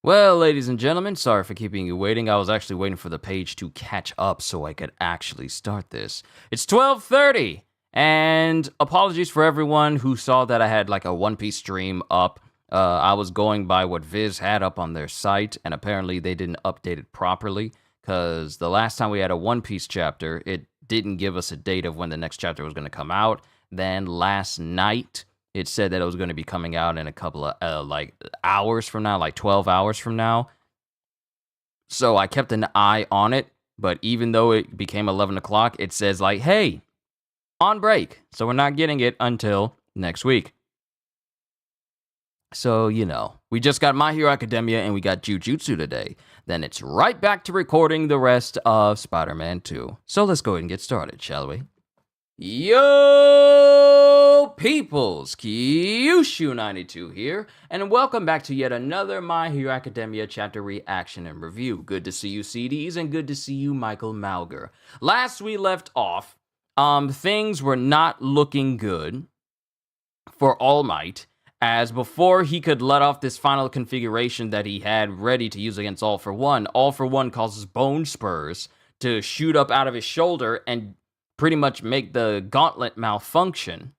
Well, ladies and gentlemen, sorry for keeping you waiting. I was actually waiting for the page to catch up so I could actually start this. It's 12:30, and apologies for everyone who saw that I had like a One Piece stream up. I was going by what Viz had up on their site, and apparently they didn't update it properly, because the last time we had a One Piece chapter, it didn't give us a date of when the next chapter was going to come out. Then last night, it said that it was going to be coming out in a couple of hours from now, like 12 hours from now. So I kept an eye on it, but even though it became 11 o'clock, it says like, hey, on break. So we're not getting it until next week. So, we just got My Hero Academia and we got Jujutsu today. Then it's right back to recording the rest of Spider-Man 2. So let's go ahead and get started, shall we? Yo, peoples, Kyushu92 here, and welcome back to yet another My Hero Academia chapter reaction and review. Good to see you, CDs, and good to see you, Michael Malger. Last we left off, things were not looking good for All Might, as before he could let off this final configuration that he had ready to use against All For One causes bone spurs to shoot up out of his shoulder and pretty much make the gauntlet malfunction.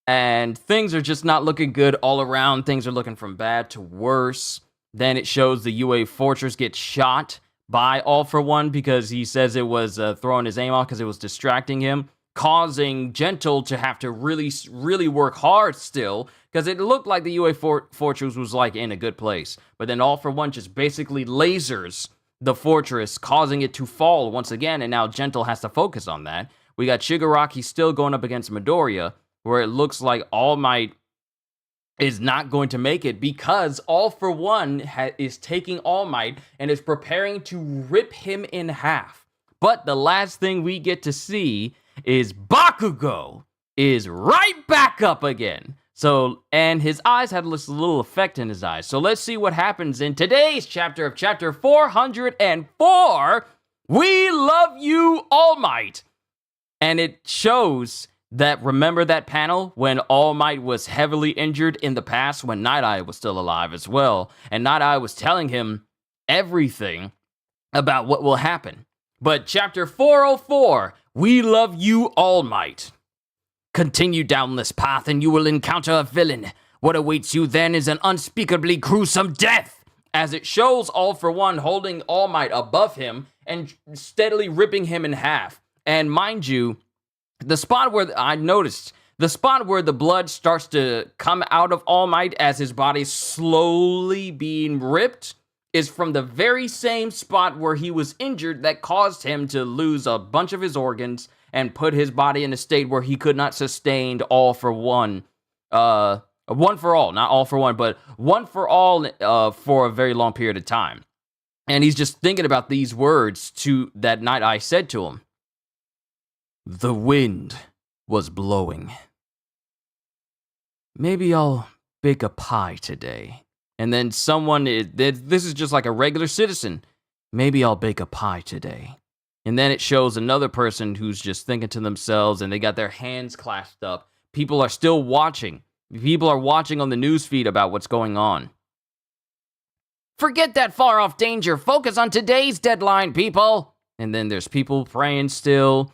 And things are just not looking good all around. Things are looking from bad to worse. Then it shows the UA Fortress get shot by All For One because he says it was throwing his aim off because it was distracting him, causing Gentle to have to really work hard still, because it looked like the UA Fortress was like in a good place. But then All For One just basically lasers the fortress, causing it to fall once again, and now Gentle has to focus on that. We got Shigaraki still going up against Midoriya, where it looks like All Might is not going to make it because All For One is taking All Might and is preparing to rip him in half. But the last thing we get to see is Bakugo is right back up again. So, and his eyes had this little effect in his eyes. So let's see what happens in today's chapter of chapter 404. We love you, All Might. And it shows that, remember that panel when All Might was heavily injured in the past when Night Eye was still alive as well. And Night Eye was telling him everything about what will happen. But chapter 404, we love you, All Might. Continue down this path and you will encounter a villain. What awaits you then is an unspeakably gruesome death. As it shows All For One holding All Might above him and steadily ripping him in half. And mind you, the spot where I noticed, the spot where the blood starts to come out of All Might as his body slowly being ripped is from the very same spot where he was injured that caused him to lose a bunch of his organs and put his body in a state where he could not sustain All For One. One for all, not All For One, but one for all for a very long period of time. And he's just thinking about these words that Night Eye said to him. The wind was blowing. Maybe I'll bake a pie today. And then this is just like a regular citizen. Maybe I'll bake a pie today. And then it shows another person who's just thinking to themselves and they got their hands clasped up. People are still watching. People are watching on the newsfeed about what's going on. Forget that far off danger. Focus on today's deadline, people. And then there's people praying still.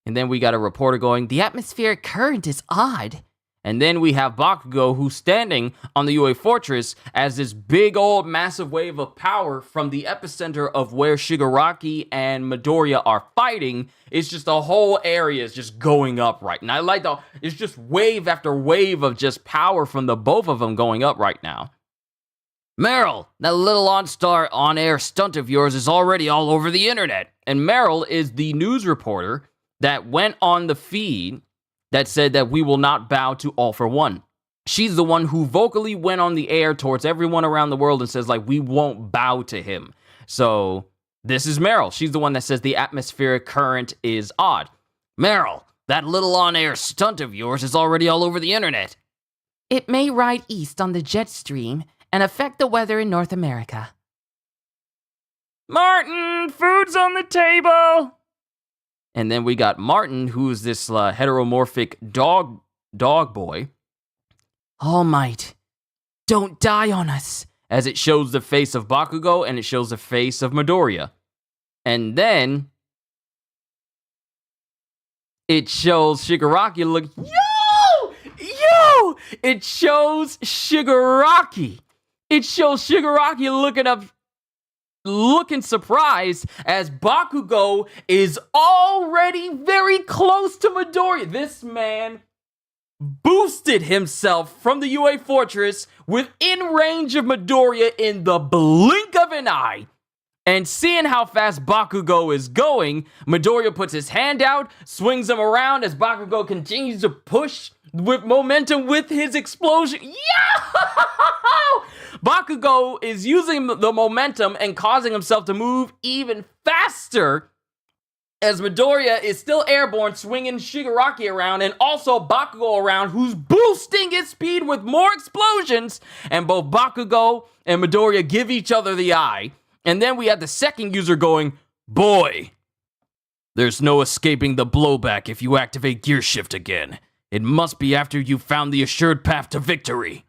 And then we got a reporter going, the atmospheric current is odd. And then we have Bakugo who's standing on the UA Fortress as this big old massive wave of power from the epicenter of where Shigaraki and Midoriya are fighting. It's just the whole area is just going up right now. I like it's just wave after wave of just power from the both of them going up right now. Meryl, that little on-air stunt of yours is already all over the internet. And Meryl is the news reporter that went on the feed that said that we will not bow to All For One. She's the one who vocally went on the air towards everyone around the world and says, like, we won't bow to him. So this is Meryl. She's the one that says the atmospheric current is odd. Meryl, that little on-air stunt of yours is already all over the internet. It may ride east on the jet stream and affect the weather in North America. Martin, food's on the table. And then we got Martin, who's this heteromorphic dog boy. All Might, don't die on us. As it shows the face of Bakugo and it shows the face of Midoriya. And then it shows Shigaraki look. Yo! It shows Shigaraki. It shows Shigaraki looking surprised as Bakugo is already very close to Midoriya. This man boosted himself from the UA Fortress within range of Midoriya in the blink of an eye. And seeing how fast Bakugo is going, Midoriya puts his hand out, swings him around as Bakugo continues to push with momentum with his explosion. Yeah! Bakugo is using the momentum and causing himself to move even faster as Midoriya is still airborne, swinging Shigaraki around and also Bakugo around, who's boosting his speed with more explosions. And both Bakugo and Midoriya give each other the eye. And then we have the second user going, boy, there's no escaping the blowback if you activate Gear Shift again. It must be after you've found the assured path to victory.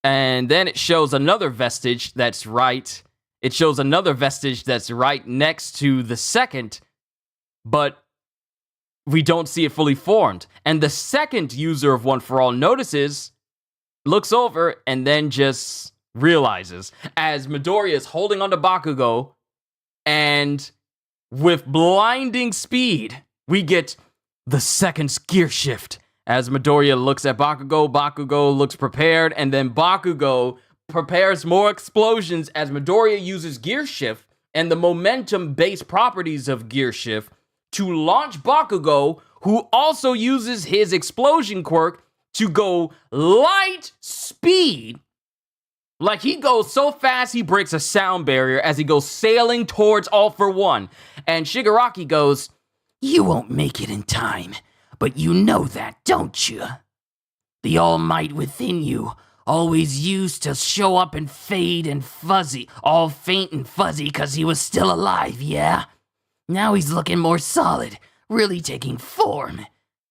And then it shows another vestige that's right. It shows another vestige that's right next to the second, but we don't see it fully formed. And the second user of One For All notices, looks over, and then just realizes as Midoriya is holding onto Bakugo, and with blinding speed, we get the second gear shift. As Midoriya looks at Bakugo, Bakugo looks prepared, and then Bakugo prepares more explosions as Midoriya uses Gear Shift and the momentum-based properties of Gear Shift to launch Bakugo, who also uses his explosion quirk to go light speed. Like, he goes so fast he breaks a sound barrier as he goes sailing towards All For One. And Shigaraki goes, "You won't make it in time, but you know that, don't you? The All Might within you always used to show up and fade and fuzzy, all faint and fuzzy because he was still alive, yeah? Now he's looking more solid, really taking form.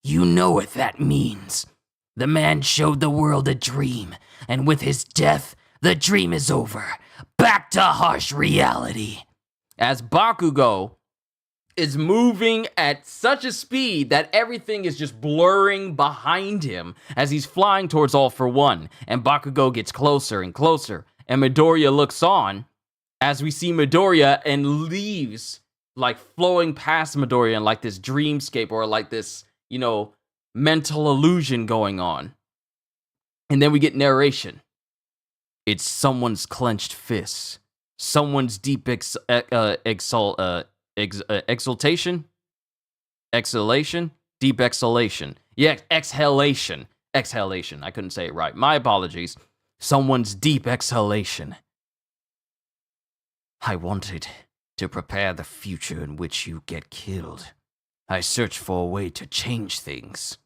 You know what that means. The man showed the world a dream, and with his death, the dream is over. Back to harsh reality." As Bakugo is moving at such a speed that everything is just blurring behind him as he's flying towards All For One, and Bakugo gets closer and closer, and Midoriya looks on as we see Midoriya and leaves, like, flowing past Midoriya in like this dreamscape or like this, you know, mental illusion going on. And then we get narration. It's someone's clenched fists, someone's deep exhalation, deep exhalation. Yeah, exhalation. I couldn't say it right. My apologies. Someone's deep exhalation. I wanted to prepare the future in which you get killed. I searched for a way to change things.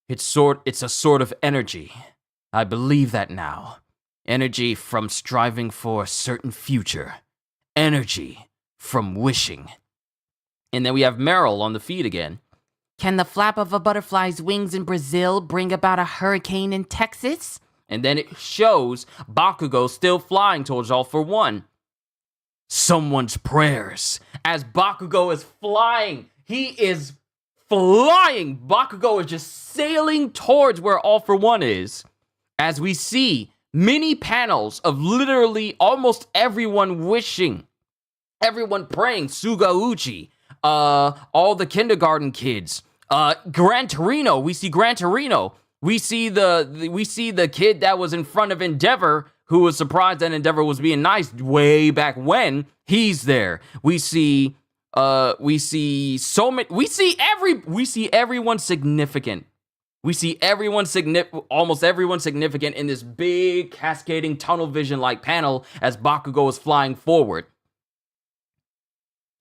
It's a sort of energy. I believe that now. Energy from striving for a certain future. Energy from wishing. And then we have Meryl on the feed again. Can the flap of a butterfly's wings in Brazil bring about a hurricane in Texas? And then it shows Bakugo still flying towards All For One. Someone's prayers. As Bakugo is flying, he is flying. Bakugo is just sailing towards where All For One is. As we see mini panels of literally almost everyone wishing. Everyone praying. Sugauchi. All the kindergarten kids. Gran Torino. We see Gran Torino. We see the kid that was in front of Endeavor, who was surprised that Endeavor was being nice way back when. He's there. We see so many. We see everyone significant. We see almost everyone significant in this big cascading tunnel vision like panel as Bakugo is flying forward.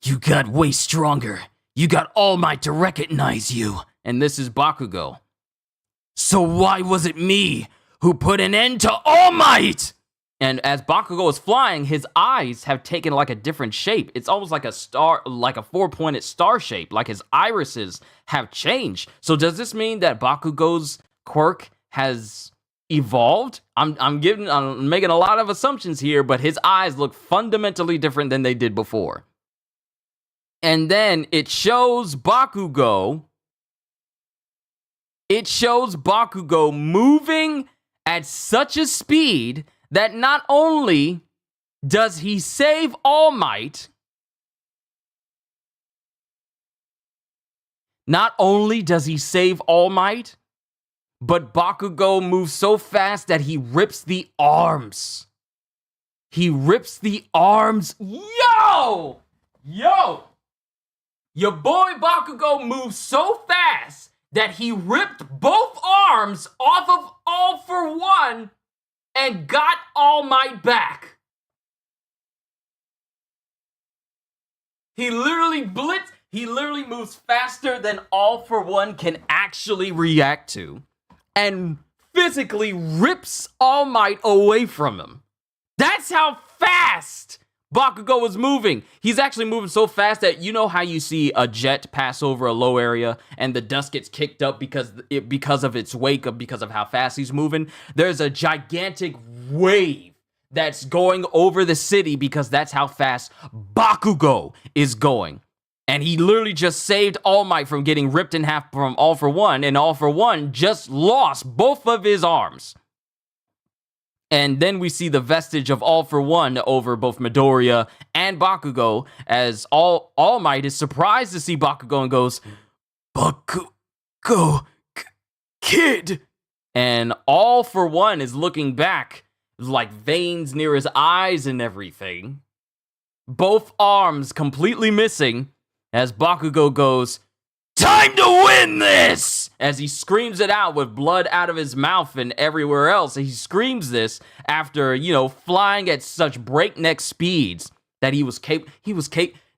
You got way stronger. You got All Might to recognize you. And this is Bakugo. So why was it me who put an end to All Might? And as Bakugo is flying, his eyes have taken like a different shape. It's almost like a star, like a 4-pointed star shape, like his irises have changed. So does this mean that Bakugo's quirk has evolved? I'm making a lot of assumptions here, but his eyes look fundamentally different than they did before. And then it shows Bakugo moving at such a speed that not only does he save All Might, but Bakugo moves so fast that he rips the arms. Your boy Bakugo moves so fast that he ripped both arms off of All for One and got All Might back. He literally moves faster than All for One can actually react to, and physically rips All Might away from him. That's how fast Bakugo is moving. He's actually moving so fast that, you know how you see a jet pass over a low area and the dust gets kicked up because of its wake, because of how fast he's moving? There's a gigantic wave that's going over the city because that's how fast Bakugo is going. And he literally just saved All Might from getting ripped in half from All for One, and All for One just lost both of his arms. And then we see the vestige of All for One over both Midoriya and Bakugo, as All Might is surprised to see Bakugo and goes, "Bakugo, kid!" And All for One is looking back, like veins near his eyes and everything. Both arms completely missing, as Bakugo goes, "Time to win this!" As he screams it out with blood out of his mouth and everywhere else. He screams this after, flying at such breakneck speeds that he was capable.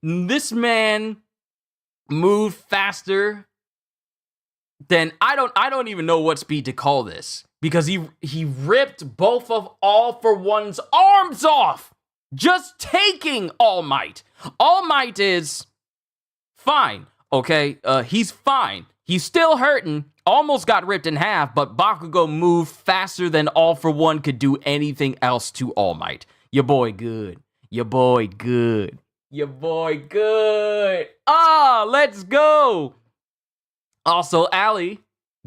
This man moved faster than, I don't even know what speed to call this, because he ripped both of All for One's arms off, just taking All Might. All Might is fine. Okay, he's fine. He's still hurting, almost got ripped in half, but Bakugo moved faster than All for One could do anything else to All Might. Your boy good. Let's go. Also, Allie,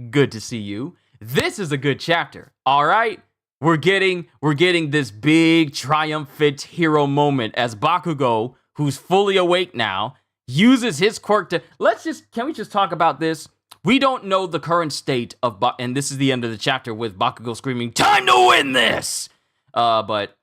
good to see you. This is a good chapter, all right? We're getting this big triumphant hero moment as Bakugo, who's fully awake now, uses his quirk to... Can we just talk about this? We don't know the current state of... and this is the end of the chapter with Bakugo screaming, "Time to win this!" But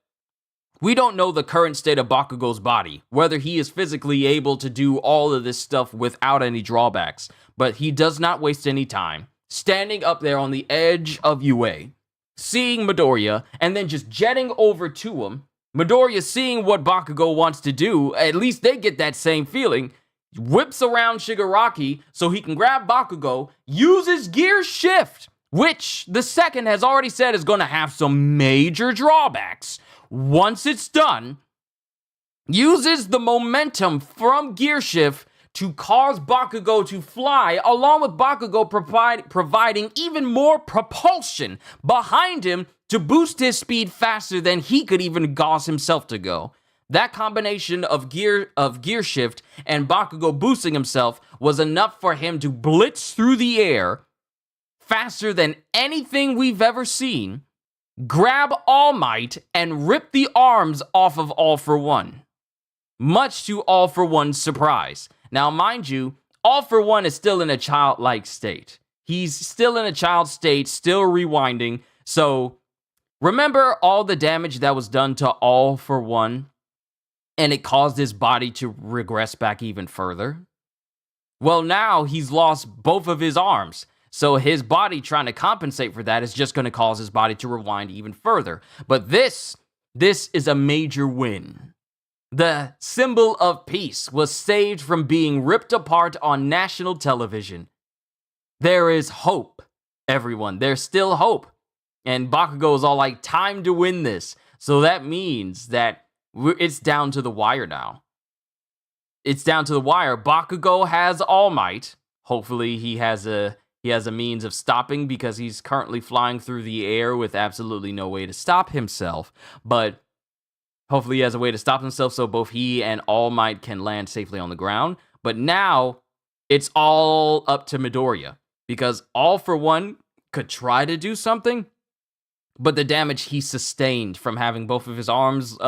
we don't know the current state of Bakugo's body, whether he is physically able to do all of this stuff without any drawbacks. But he does not waste any time standing up there on the edge of UA, seeing Midoriya, and then just jetting over to him. Midoriya, seeing what Bakugo wants to do, at least they get that same feeling, whips around Shigaraki so he can grab Bakugo, uses Gear Shift, which the second has already said is going to have some major drawbacks. Once it's done, uses the momentum from Gear Shift to cause Bakugo to fly, along with Bakugo providing even more propulsion behind him to boost his speed faster than he could even cause himself to go. That combination of gear shift and Bakugo boosting himself was enough for him to blitz through the air faster than anything we've ever seen, grab All Might, and rip the arms off of All for One. Much to All for One's surprise. Now, mind you, All for One is still in a childlike state. He's still in a child state, still rewinding. So, remember all the damage that was done to All for One, and it caused his body to regress back even further? Well, now he's lost both of his arms. So his body trying to compensate for that is just going to cause his body to rewind even further. But this is a major win. The symbol of peace was saved from being ripped apart on national television. There is hope, everyone. There's still hope. And Bakugo is all like, time to win this. So that means that it's down to the wire now. It's down to the wire. Bakugo has All Might. Hopefully he has a means of stopping, because he's currently flying through the air with absolutely no way to stop himself. But hopefully he has a way to stop himself so both he and All Might can land safely on the ground. But now it's all up to Midoriya, because All For One could try to do something, but the damage he sustained from having both of his arms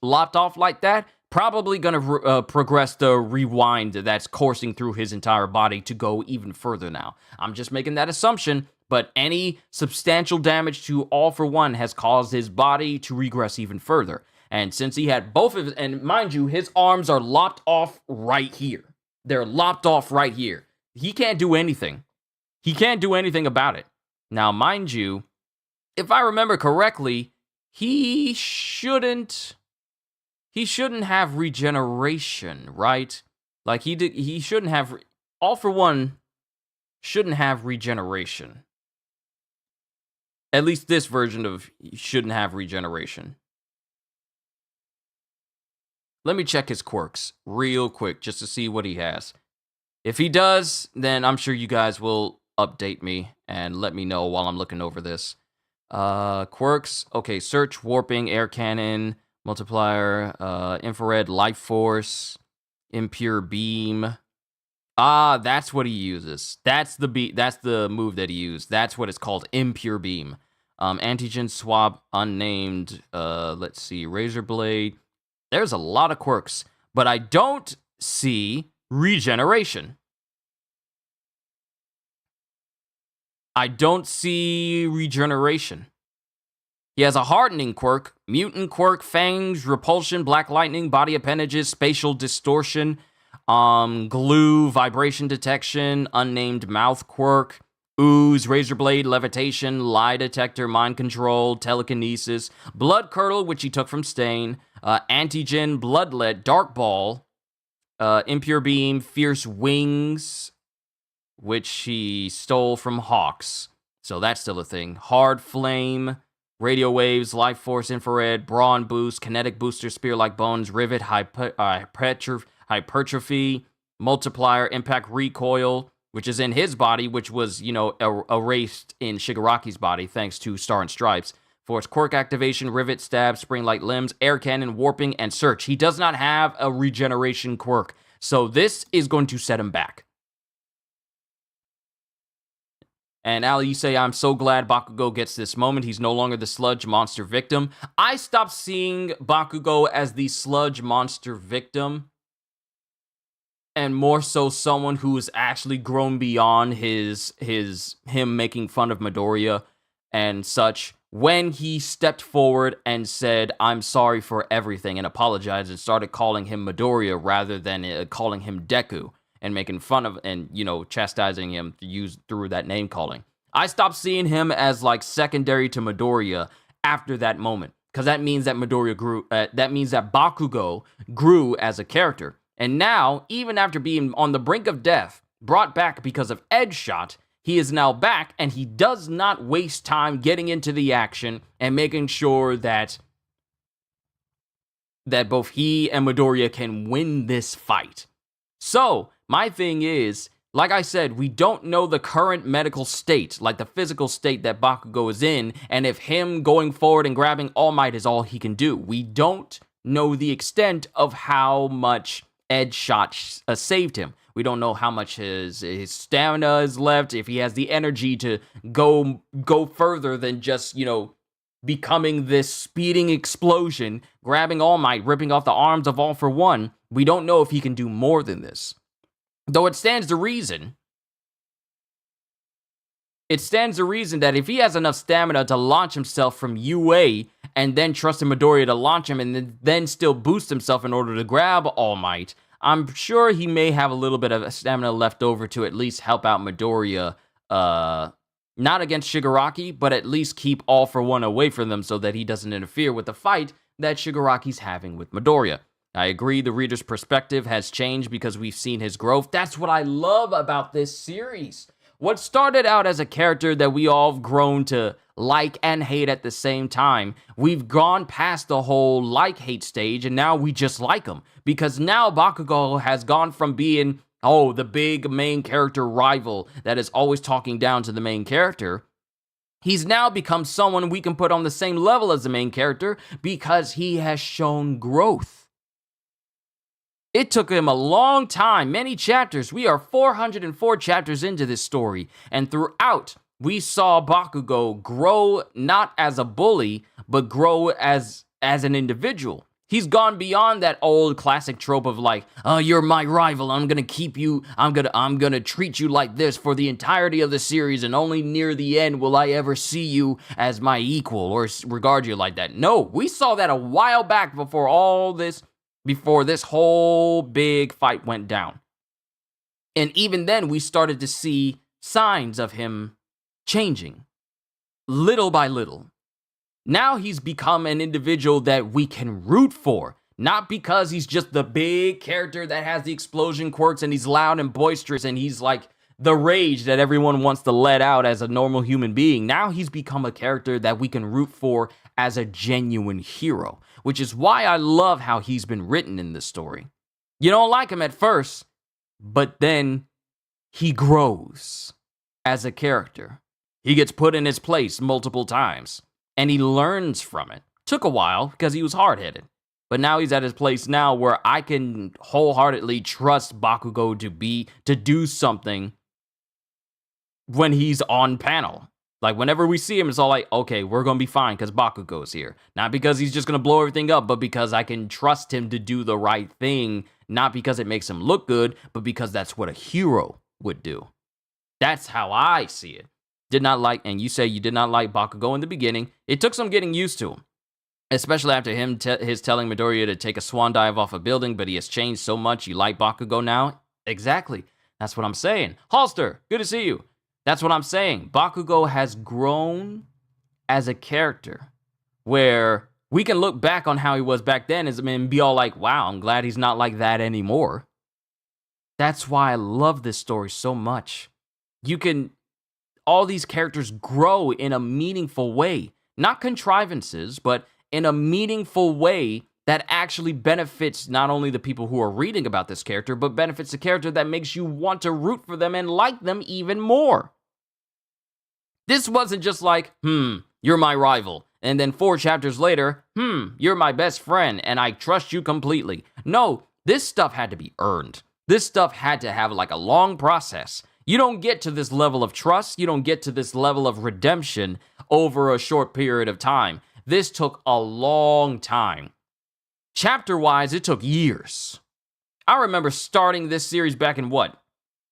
lopped off like that, probably going to progress the rewind that's coursing through his entire body to go even further now. I'm just making that assumption, but any substantial damage to All For One has caused his body to regress even further. And since he had both of his, and mind you, his arms are lopped off right here. They're lopped off right here. He can't do anything. He can't do anything about it. Now, mind you, if I remember correctly, he shouldn't have regeneration, right? Like he shouldn't have, All For One shouldn't have regeneration. At least this version of shouldn't have regeneration. Let me check his quirks real quick just to see what he has. If he does, then I'm sure you guys will update me and let me know while I'm looking over this. Quirks, okay, Search, Warping, Air Cannon, Multiplier, Infrared, Life Force, Impure Beam. Ah, that's what he uses. That's the move that he used. That's what it's called, Impure Beam. Antigen Swap, Unnamed, let's see, Razor Blade. There's a lot of quirks, but I don't see regeneration. I don't see regeneration. He has a hardening quirk, mutant quirk, fangs, repulsion, black lightning, body appendages, spatial distortion, glue, vibration detection, unnamed mouth quirk, ooze, razor blade, levitation, lie detector, mind control, telekinesis, blood curdle, which he took from Stain, antigen, bloodlet, dark ball, impure beam, fierce wings, which he stole from Hawks. So that's still a thing. Hard flame, radio waves, life force, infrared, brawn boost, kinetic booster, spear-like bones, rivet, hypertrophy, multiplier, impact recoil, which is in his body, which was, erased in Shigaraki's body thanks to Star and Stripes. Force quirk activation, rivet, stab, spring-like limbs, air cannon, warping, and search. He does not have a regeneration quirk, so this is going to set him back. And Ali, you say, I'm so glad Bakugo gets this moment. He's no longer the sludge monster victim. I stopped seeing Bakugo as the sludge monster victim, and more so someone who's actually grown beyond him making fun of Midoriya and such, when he stepped forward and said, I'm sorry for everything, and apologized and started calling him Midoriya rather than calling him Deku, and making fun of and chastising him through that name calling. I stopped seeing him as like secondary to Midoriya after that moment, because that means that Midoriya grew. That means that Bakugo grew as a character, and now, even after being on the brink of death, brought back because of Edge Shot, he is now back, and he does not waste time getting into the action and making sure that both he and Midoriya can win this fight. So, my thing is, like I said, we don't know the current medical state, like the physical state that Bakugo is in, and if him going forward and grabbing All Might is all he can do. We don't know the extent of how much Edge Shot saved him. We don't know how much his stamina is left, if he has the energy to go further than just, becoming this speeding explosion, grabbing All Might, ripping off the arms of All For One. We don't know if he can do more than this. Though it stands to reason that if he has enough stamina to launch himself from UA and then trust in Midoriya to launch him and then still boost himself in order to grab All Might, I'm sure he may have a little bit of stamina left over to at least help out Midoriya, not against Shigaraki, but at least keep All For One away from them so that he doesn't interfere with the fight that Shigaraki's having with Midoriya. I agree the reader's perspective has changed because we've seen his growth. That's what I love about this series. What started out as a character that we all have grown to like and hate at the same time, we've gone past the whole like-hate stage, and now we just like him. Because now Bakugo has gone from being, oh, the big main character rival that is always talking down to the main character. He's now become someone we can put on the same level as the main character because he has shown growth. It took him a long time, many chapters. We are 404 chapters into this story, and throughout, we saw Bakugo grow not as a bully, but grow as an individual. He's gone beyond that old classic trope of like, oh, you're my rival, I'm gonna keep you, I'm gonna treat you like this for the entirety of the series, and only near the end will I ever see you as my equal or regard you like that. No, we saw that a while back before this whole big fight went down. And even then, we started to see signs of him changing, little by little. Now he's become an individual that we can root for, not because he's just the big character that has the explosion quirks and he's loud and boisterous and he's like the rage that everyone wants to let out as a normal human being. Now he's become a character that we can root for as a genuine hero, which is why I love how he's been written in this story. You don't like him at first, but then he grows as a character. He gets put in his place multiple times, and he learns from it. Took a while because he was hard-headed, but now he's at his place now where I can wholeheartedly trust Bakugo to do something when he's on panel. Like, whenever we see him, it's all like, okay, we're going to be fine because Bakugo's here. Not because he's just going to blow everything up, but because I can trust him to do the right thing. Not because it makes him look good, but because that's what a hero would do. That's how I see it. And you say you did not like Bakugo in the beginning. It took some getting used to him. Especially after his telling Midoriya to take a swan dive off a building, but he has changed so much. You like Bakugo now? Exactly. That's what I'm saying. Halster, good to see you. That's what I'm saying. Bakugo has grown as a character where we can look back on how he was back then and be all like, wow, I'm glad he's not like that anymore. That's why I love this story so much. All these characters grow in a meaningful way. Not contrivances, but in a meaningful way that actually benefits not only the people who are reading about this character, but benefits the character that makes you want to root for them and like them even more. This wasn't just like, you're my rival, and then 4 chapters later, you're my best friend, and I trust you completely. No, this stuff had to be earned. This stuff had to have like a long process. You don't get to this level of trust, you don't get to this level of redemption over a short period of time. This took a long time. Chapter-wise, it took years. I remember starting this series back in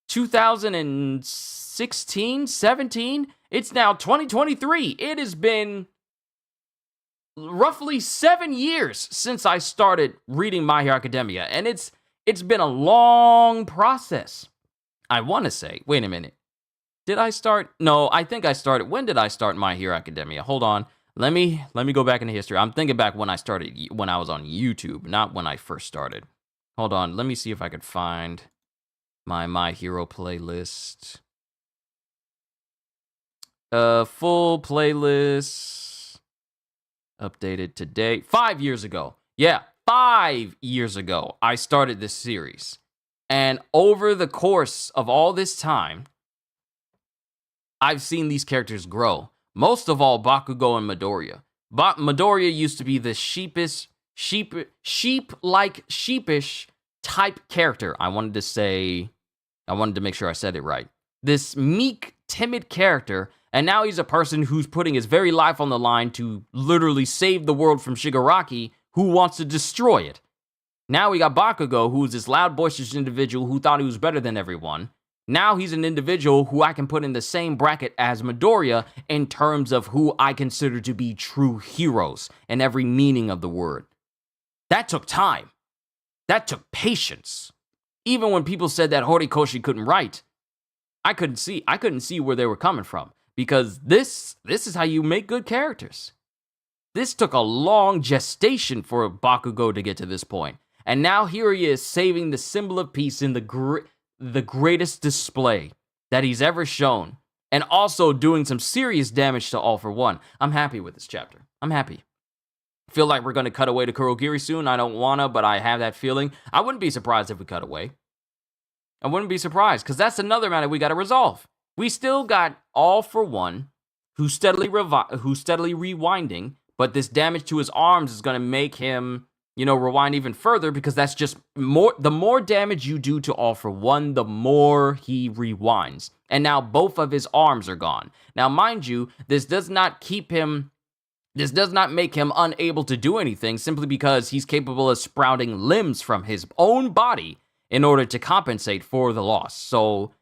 2016, 17? It's now 2023. It has been roughly 7 years since I started reading My Hero Academia, and it's been a long process. I want to say, wait a minute. Did I start? No, I think I started. When did I start My Hero Academia? Hold on. Let me go back into history. I'm thinking back when I was on YouTube, not when I first started. Hold on. Let me see if I could find my Hero playlist. Full playlist updated today. 5 years ago. Yeah, 5 years ago, I started this series. And over the course of all this time, I've seen these characters grow. Most of all, Bakugo and Midoriya. Midoriya used to be the sheepish type character. I wanted to make sure I said it right. This meek, timid character, and now he's a person who's putting his very life on the line to literally save the world from Shigaraki, who wants to destroy it. Now we got Bakugo, who's this loud, boisterous individual who thought he was better than everyone. Now he's an individual who I can put in the same bracket as Midoriya in terms of who I consider to be true heroes in every meaning of the word. That took time. That took patience. Even when people said that Horikoshi couldn't write, I couldn't see where they were coming from, because this is how you make good characters. This took a long gestation for Bakugo to get to this point. And now here he is saving the symbol of peace in the greatest display that he's ever shown, and also doing some serious damage to All For One. I'm happy with this chapter. I'm happy. Feel like we're going to cut away to Kurogiri soon. I don't want to, but I have that feeling. I wouldn't be surprised if we cut away. I wouldn't be surprised, because that's another matter we got to resolve. We still got All For One, who's steadily rewinding, but this damage to his arms is going to make him, rewind even further, because that's just more. The more damage you do to All For One, the more he rewinds. And now both of his arms are gone. Now, mind you, this does not make him unable to do anything, simply because he's capable of sprouting limbs from his own body in order to compensate for the loss. So,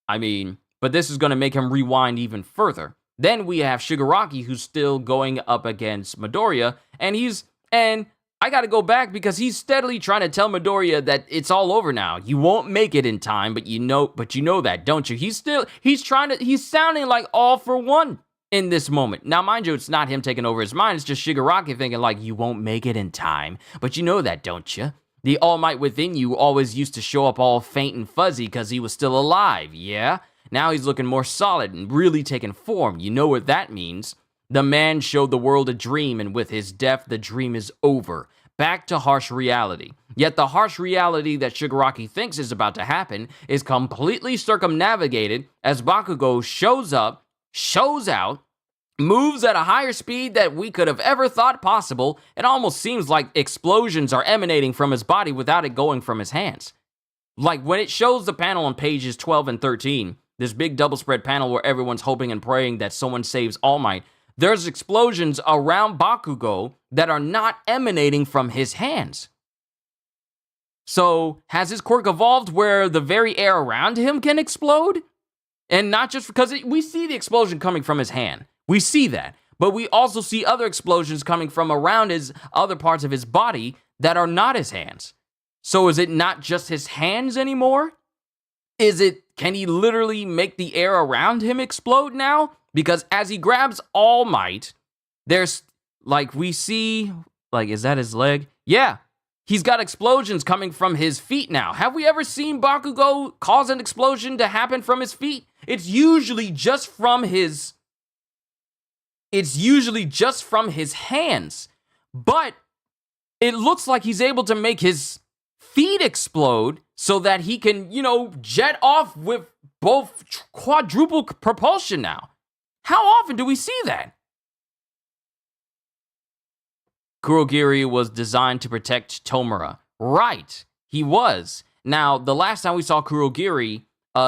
but this is going to make him rewind even further. Then we have Shigaraki, who's still going up against Midoriya, and I got to go back because he's steadily trying to tell Midoriya that it's all over now. You won't make it in time, but you know that, don't you? He's sounding like All For One in this moment. Now, mind you, it's not him taking over his mind. It's just Shigaraki thinking like, you won't make it in time, but you know that, don't you? The All Might within you always used to show up all faint and fuzzy because he was still alive, yeah? Now he's looking more solid and really taking form. You know what that means. The man showed the world a dream, and with his death, the dream is over. Back to harsh reality. Yet the harsh reality that Shigaraki thinks is about to happen is completely circumnavigated as Bakugo shows out, moves at a higher speed that we could have ever thought possible. It almost seems like explosions are emanating from his body without it going from his hands. Like when it shows the panel on pages 12 and 13, this big double spread panel where everyone's hoping and praying that someone saves All Might, there's explosions around Bakugo that are not emanating from his hands. So, has his quirk evolved where the very air around him can explode? And not just because we see the explosion coming from his hand. We see that. But we also see other explosions coming from around his other parts of his body that are not his hands. So is it not just his hands anymore? Can he literally make the air around him explode now? Because as he grabs All Might, there's, we see, is that his leg? Yeah, he's got explosions coming from his feet now. Have we ever seen Bakugo cause an explosion to happen from his feet? It's usually just from his hands. But it looks like he's able to make his feet explode so that he can, jet off with both quadruple propulsion now. How often do we see that? Kurogiri was designed to protect Tomura. Right, he was. Now, the last time we saw Kurogiri,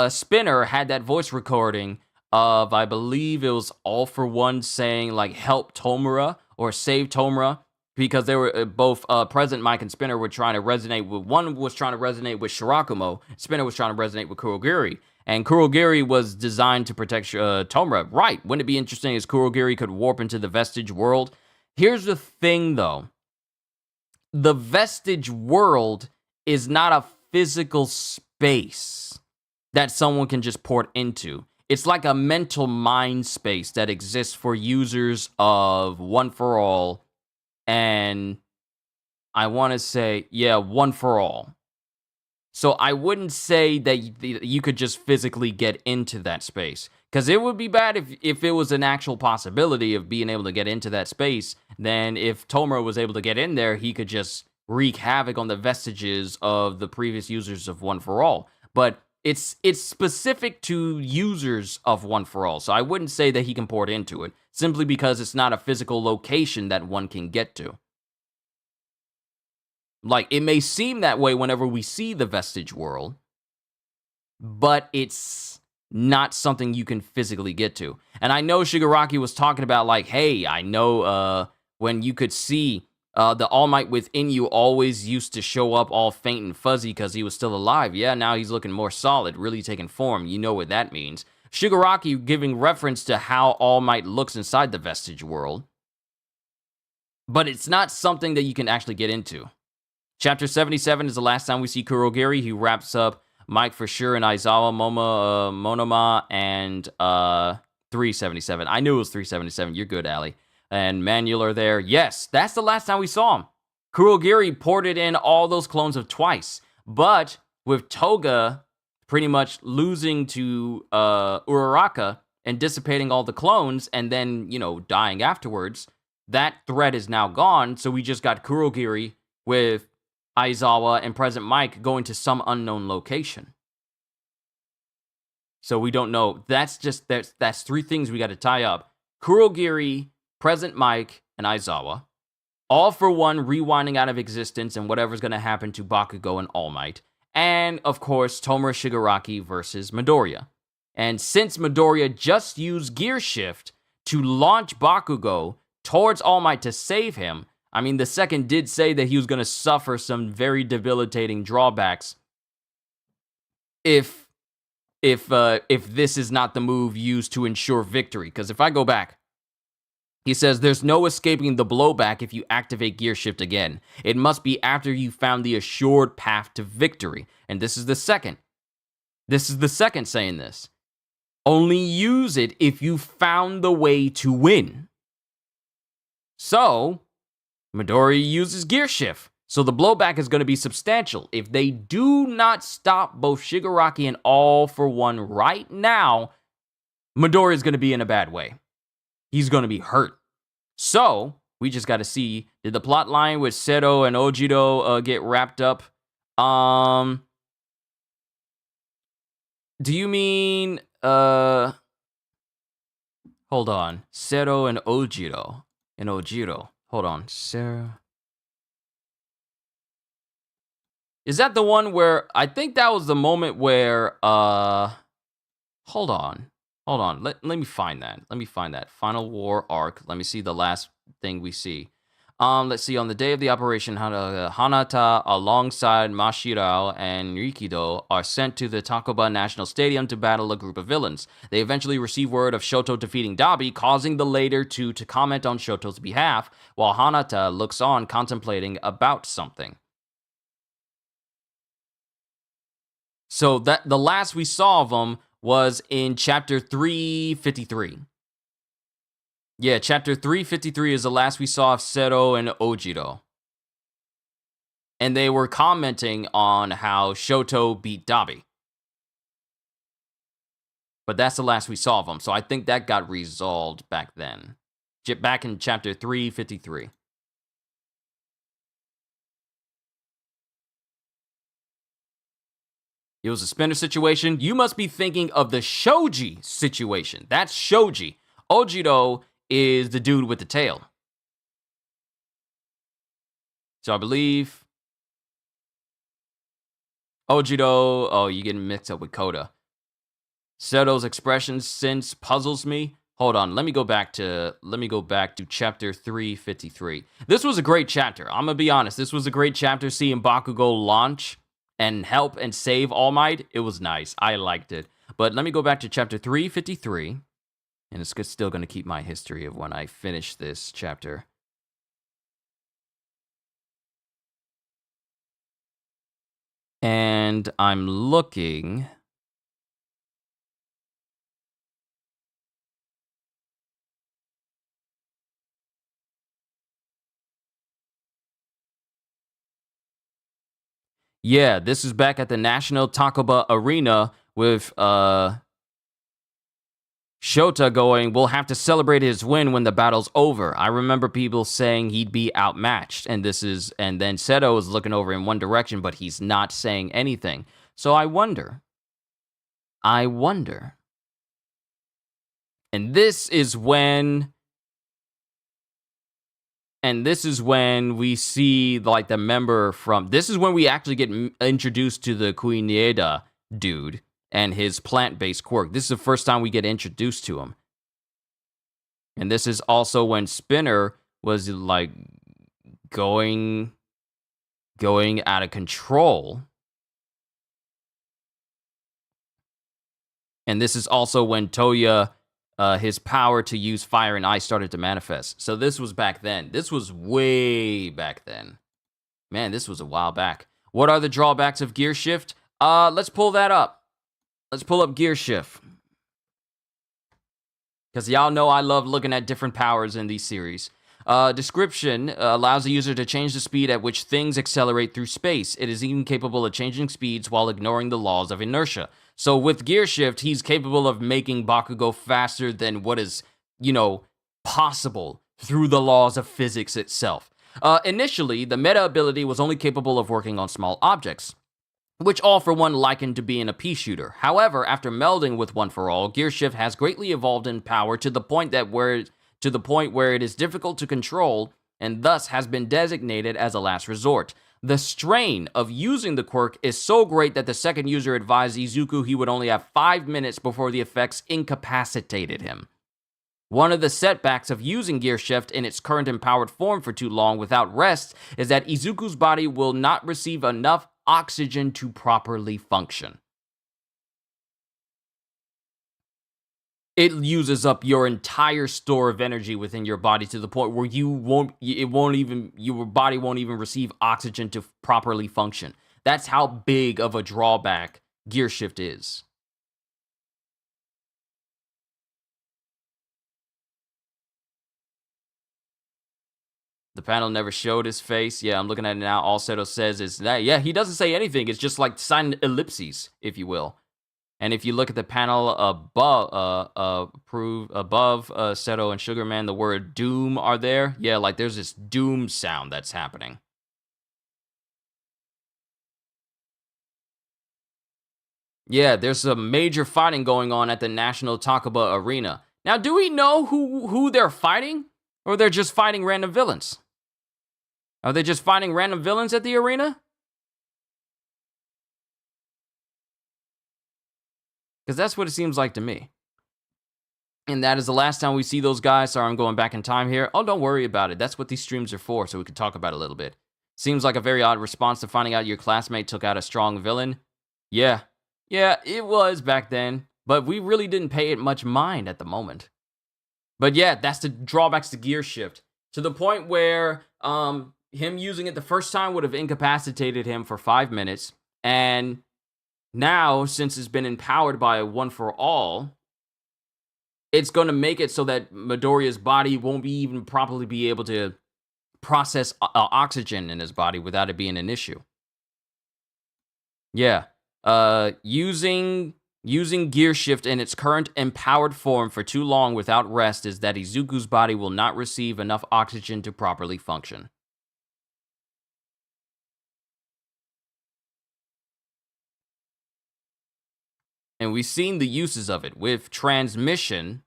Spinner had that voice recording of, I believe it was All For One saying, help Tomura or save Tomura, because they were both President Mike and Spinner were trying to resonate with, one was trying to resonate with Shirakumo, Spinner was trying to resonate with Kurogiri, and Kurogiri was designed to protect Tomura. Right, wouldn't it be interesting as Kurogiri could warp into the Vestige world? Here's the thing, though. The Vestige world is not a physical space that someone can just port into. It's like a mental mind space that exists for users of One For All, and I want to say, One For All. So I wouldn't say that you could just physically get into that space, because it would be bad if it was an actual possibility of being able to get into that space. Then if Tomura was able to get in there, he could just wreak havoc on the vestiges of the previous users of One For All. But it's specific to users of One For All, so I wouldn't say that he can port into it, simply because it's not a physical location that one can get to. It may seem that way whenever we see the Vestige world, but it's not something you can physically get to. And I know Shigaraki was talking about, hey, I know when you could see the All Might within you always used to show up all faint and fuzzy because he was still alive. Yeah, now he's looking more solid, really taking form. You know what that means. Shigaraki giving reference to how All Might looks inside the Vestige world. But it's not something that you can actually get into. Chapter 77 is the last time we see Kurogiri. He wraps up Mike for sure and Aizawa, Monoma, and 377. I knew it was 377. You're good, Ali. And Manuel are there. Yes, that's the last time we saw him. Kurogiri ported in all those clones of Twice. But with Toga pretty much losing to Uraraka and dissipating all the clones and then, dying afterwards, that threat is now gone. So we just got Kurogiri with Aizawa and Present Mike going to some unknown location. So we don't know. That's 3 things we got to tie up. Kurogiri, Present Mike, and Aizawa. All for One rewinding out of existence and whatever's going to happen to Bakugo and All Might. And, of course, Tomura Shigaraki versus Midoriya. And since Midoriya just used Gear Shift to launch Bakugo towards All Might to save him, I mean, the second did say that he was going to suffer some very debilitating drawbacks if this is not the move used to ensure victory. Because if I go back, he says there's no escaping the blowback if you activate Gear Shift again. It must be after you found the assured path to victory. And this is the second. This is the second saying this. Only use it if you found the way to win. So, Midoriya uses Gear Shift. So the blowback is going to be substantial. If they do not stop both Shigaraki and All for One right now, Midoriya is going to be in a bad way. He's going to be hurt. So, we just got to see, did the plot line with Seto and Ojiro get wrapped up? Do you mean, hold on, Seto and Ojiro. Hold on, Sarah. Is that the one where, I think that was the moment where, hold on. Let me find that. Final War arc. Let me see the last thing we see. Let's see. On the day of the operation, Hanata, alongside Mashirao and Rikido, are sent to the Takoba National Stadium to battle a group of villains. They eventually receive word of Shoto defeating Dabi, causing the latter to comment on Shoto's behalf, while Hanata looks on, contemplating about something. So that the last we saw of them was in chapter 353. Yeah, chapter 353 is the last we saw of Seto and Ojiro. And they were commenting on how Shoto beat Dabi. But that's the last we saw of them. So I think that got resolved back then. Back in chapter 353. It was a spinner situation. You must be thinking of the Shoji situation. That's Shoji. Ojiro is the dude with the tail. So I believe Ojiro, oh, you're getting mixed up with Koda. Seto's expression since puzzles me. Hold on, let me go back to chapter 353. This was a great chapter. I'm gonna be honest. This was a great chapter seeing Bakugo launch and help and save All Might. It was nice. I liked it. But let me go back to chapter 353. And it's still going to keep my history of when I finish this chapter. And I'm looking. Yeah, this is back at the National Takoba Arena with Shota going, we'll have to celebrate his win when the battle's over. I remember people saying he'd be outmatched, and then Seto is looking over in one direction, but he's not saying anything. So I wonder. And this is when we see, like, the member from... This is when we actually get introduced to the Kuinieda dude and his plant-based quirk. This is the first time we get introduced to him. And this is also when Spinner was, like, going out of control. And this is also when Toya... his power to use fire and ice started to manifest. So this was back then. This was way back then. Man, this was a while back. What are the drawbacks of Gear Shift? Let's pull that up. Let's pull up Gear Shift. Because y'all know I love looking at different powers in these series. Description allows the user to change the speed at which things accelerate through space. It is even capable of changing speeds while ignoring the laws of inertia. So with Gear Shift, he's capable of making Bakugo faster than what is, possible through the laws of physics itself. Initially, the meta ability was only capable of working on small objects, which All For One likened to being a pea shooter. However, after melding with One For All, Gear Shift has greatly evolved in power to the point where it is difficult to control, and thus has been designated as a last resort. The strain of using the quirk is so great that the second user advised Izuku he would only have 5 minutes before the effects incapacitated him. One of the setbacks of using Gear Shift in its current empowered form for too long without rest is that Izuku's body will not receive enough oxygen to properly function. It uses up your entire store of energy within your body to the point where your body won't even receive oxygen to properly function. That's how big of a drawback Gear Shift is. The panel never showed his face. Yeah, I'm looking at it now. All Seto says is that, yeah, he doesn't say anything. It's just like silent ellipses, if you will. And if you look at the panel above Seto and Sugarman, the word doom are there. Yeah, like there's this doom sound that's happening. Yeah, there's some major fighting going on at the National Takaba Arena. Now, do we know who they're fighting? Or they're just fighting random villains? Are they just fighting random villains at the arena? Because that's what it seems like to me. And that is the last time we see those guys. Sorry, I'm going back in time here. Oh, don't worry about it. That's what these streams are for, so we can talk about it a little bit. Seems like a very odd response to finding out your classmate took out a strong villain. Yeah, it was back then. But we really didn't pay it much mind at the moment. But yeah, that's the drawbacks to Gear Shift. To the point where him using it the first time would have incapacitated him for 5 minutes. And now, since it's been empowered by One For All, it's going to make it so that Midoriya's body won't be even properly be able to process oxygen in his body without it being an issue. Yeah. Using Gear Shift in its current empowered form for too long without rest is that Izuku's body will not receive enough oxygen to properly function. And we've seen the uses of it with Transmission,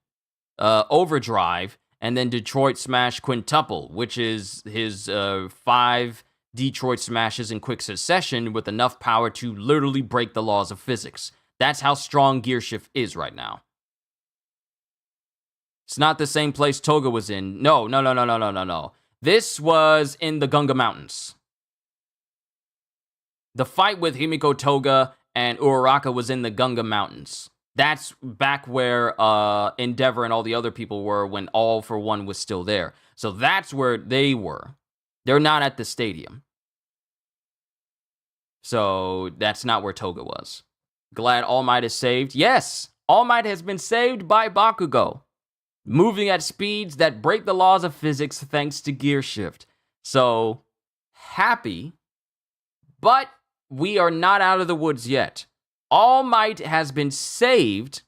Overdrive, and then Detroit Smash Quintuple, which is his 5 Detroit Smashes in quick succession with enough power to literally break the laws of physics. That's how strong Gear Shift is right now. It's not the same place Toga was in. No. This was in the Gunga Mountains. The fight with Himiko Toga and Uraraka was in the Gunga Mountains. That's back where Endeavor and all the other people were when All For One was still there. So that's where they were. They're not at the stadium. So that's not where Toga was. Glad All Might is saved. Yes, All Might has been saved by Bakugo, moving at speeds that break the laws of physics thanks to Gear Shift. So, happy, but we are not out of the woods yet. All Might has been saved.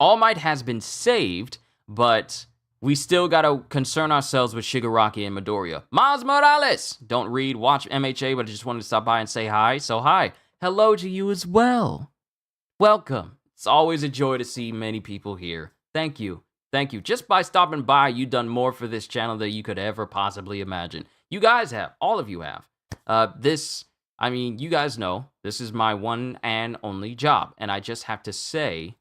All Might has been saved, but we still gotta concern ourselves with Shigaraki and Midoriya. Miles Morales! Don't read, watch MHA, but I just wanted to stop by and say hi. So hi. Hello to you as well. Welcome. It's always a joy to see many people here. Thank you. Thank you. Just by stopping by, you've done more for this channel than you could ever possibly imagine. You guys have. All of you have. You guys know, this is my one and only job. And I just have to say,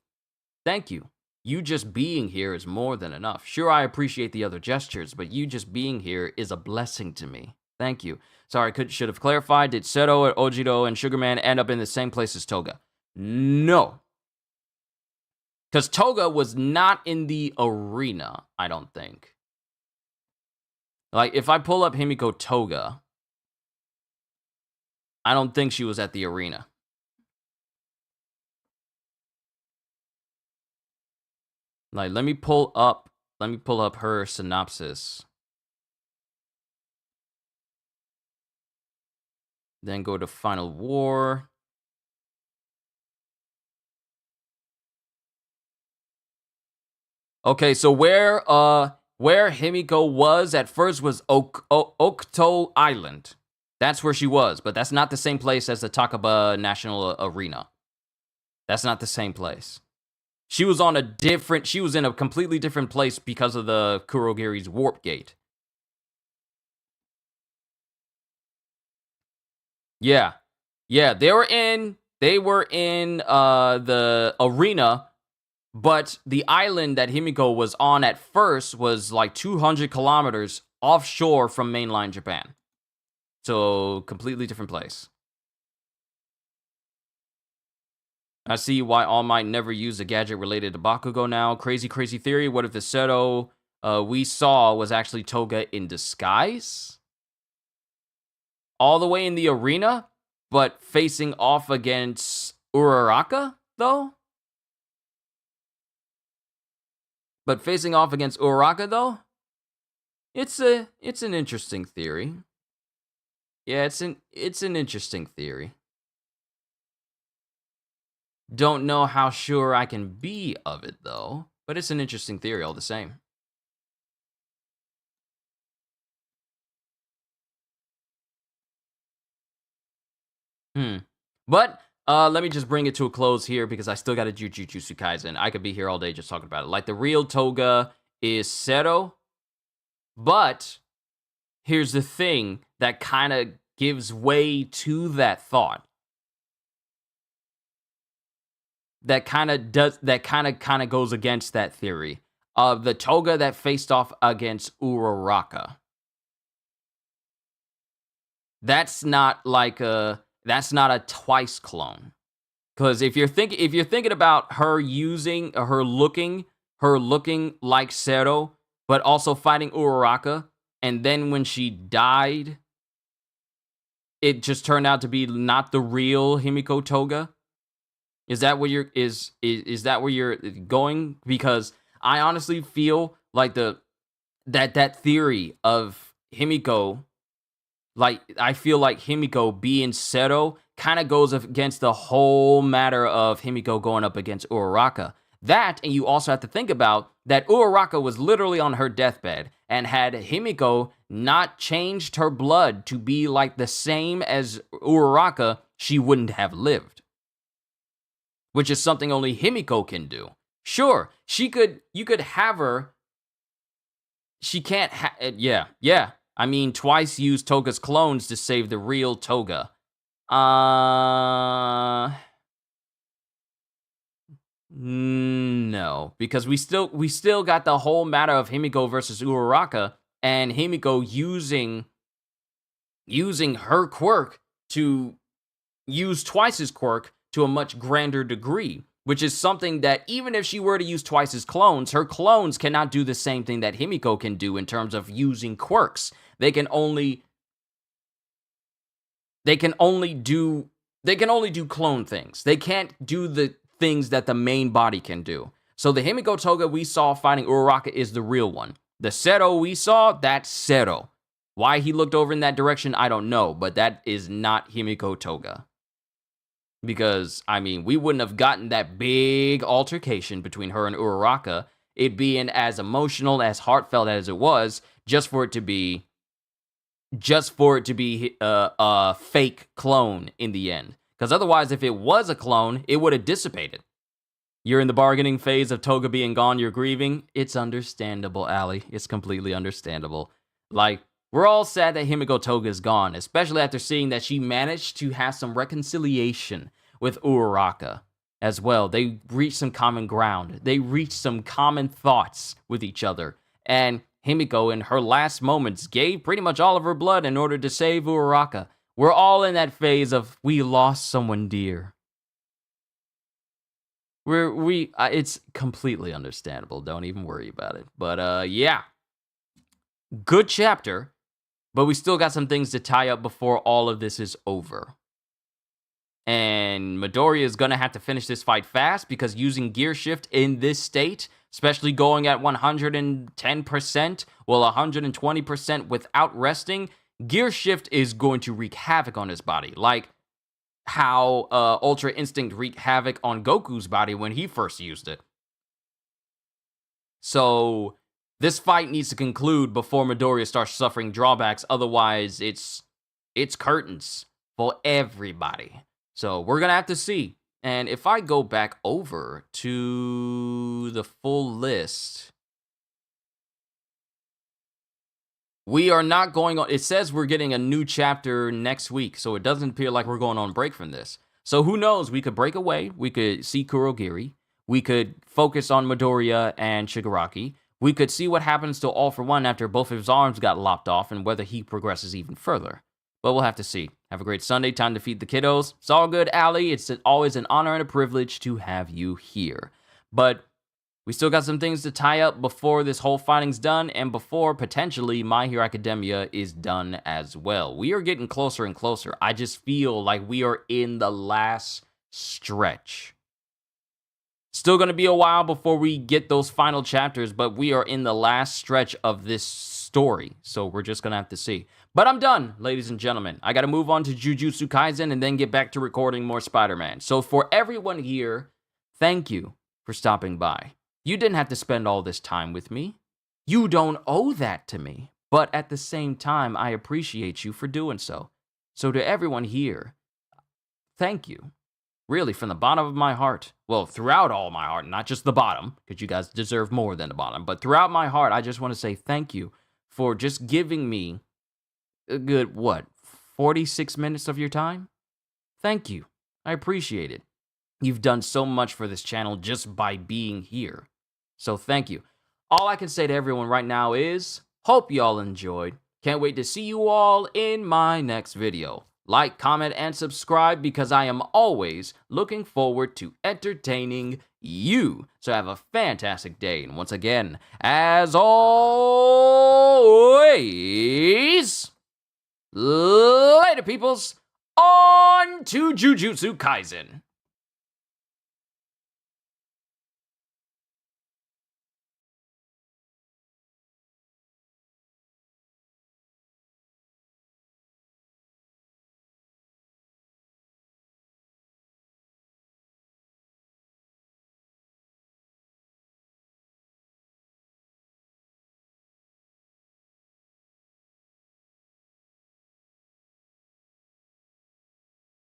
thank you. You just being here is more than enough. Sure, I appreciate the other gestures, but you just being here is a blessing to me. Thank you. Sorry, should have clarified. Did Seto, Ojiro, and Sugarman end up in the same place as Toga? No. Because Toga was not in the arena, I don't think. Like, if I pull up Himiko Toga, I don't think she was at the arena. Like, let me pull up her synopsis. Then go to Final War. Okay, so where Himiko was at first was Okto Island. That's where she was, but that's not the same place as the Takaba National Arena. That's not the same place. She was in a completely different place because of the Kurogiri's Warp Gate. Yeah. Yeah, they were in the arena, but the island that Himiko was on at first was like 200 kilometers offshore from mainland Japan. So, completely different place. I see why All Might never used a gadget related to Bakugo now. Crazy theory. What if the Seto we saw was actually Toga in disguise? All the way in the arena, but facing off against Uraraka, though? It's an interesting theory. Yeah, it's an interesting theory. Don't know how sure I can be of it, though. But it's an interesting theory all the same. But let me just bring it to a close here because I still got a Jujutsu Kaisen. I could be here all day just talking about it. Like, the real Toga is Seto. But here's the thing that kind of gives way to that thought. That kind of goes against that theory of the Toga that faced off against Uraraka. That's not a Twice clone. Because if you're thinking about her looking like Seto, but also fighting Uraraka, and then when she died, it just turned out to be not the real Himiko Toga. Is that where you're is that where you're going? Because I honestly feel like that theory of Himiko, like, I feel like Himiko being Seto kind of goes against the whole matter of Himiko going up against Uraraka. That, and you also have to think about that Uraraka was literally on her deathbed, and had Himiko not changed her blood to be like the same as Uraraka, she wouldn't have lived. Which is something only Himiko can do. Sure, you could have her. She can't yeah. I mean, Twice used Toga's clones to save the real Toga. No, because we still got the whole matter of Himiko versus Uraraka, and Himiko using her quirk to use Twice's quirk to a much grander degree, which is something that even if she were to use Twice's clones, her clones cannot do the same thing that Himiko can do in terms of using quirks. They can only do clone things. They can't do the things that the main body can do. So the Himiko Toga we saw fighting Uraraka is the real one. The Seto we saw, that's Seto. Why he looked over in that direction, I don't know, but that is not Himiko Toga. Because, I mean, we wouldn't have gotten that big altercation between her and Uraraka, it being as emotional, as heartfelt as it was, just for it to be a fake clone in the end. Because otherwise, if it was a clone, it would have dissipated. You're in the bargaining phase of Toga being gone, you're grieving. It's understandable, Allie. It's completely understandable. Like, we're all sad that Himiko Toga is gone, especially after seeing that she managed to have some reconciliation with Uraraka as well. They reached some common ground. They reached some common thoughts with each other. And Himiko, in her last moments, gave pretty much all of her blood in order to save Uraraka. We're all in that phase of, we lost someone dear. It's completely understandable. Don't even worry about it. But, yeah. Good chapter. But we still got some things to tie up before all of this is over. And Midoriya is going to have to finish this fight fast, because using Gear Shift in this state, especially going at 110%, well, 120% without resting, Gear Shift is going to wreak havoc on his body, like how Ultra Instinct wreaked havoc on Goku's body when he first used it. So this fight needs to conclude before Midoriya starts suffering drawbacks. Otherwise, it's curtains for everybody. So we're going to have to see. And if I go back over to the full list, we are not going on. It says we're getting a new chapter next week, so it doesn't appear like we're going on break from this. So who knows? We could break away. We could see Kurogiri. We could focus on Midoriya and Shigaraki. We could see what happens to All For One after both of his arms got lopped off and whether he progresses even further. But we'll have to see. Have a great Sunday. Time to feed the kiddos. It's all good, Allie. It's always an honor and a privilege to have you here. But we still got some things to tie up before this whole fighting's done and before potentially My Hero Academia is done as well. We are getting closer and closer. I just feel like we are in the last stretch. Still going to be a while before we get those final chapters, but we are in the last stretch of this story. So we're just going to have to see. But I'm done, ladies and gentlemen. I got to move on to Jujutsu Kaisen and then get back to recording more Spider-Man. So for everyone here, thank you for stopping by. You didn't have to spend all this time with me. You don't owe that to me. But at the same time, I appreciate you for doing so. So to everyone here, thank you. Really, from the bottom of my heart. Well, throughout all my heart, not just the bottom, because you guys deserve more than the bottom. But throughout my heart, I just want to say thank you for just giving me a good, 46 minutes of your time? Thank you. I appreciate it. You've done so much for this channel just by being here. So thank you. All I can say to everyone right now is, hope y'all enjoyed. Can't wait to see you all in my next video. Like, comment, and subscribe because I am always looking forward to entertaining you. So have a fantastic day. And once again, as always, later peoples, on to Jujutsu Kaisen.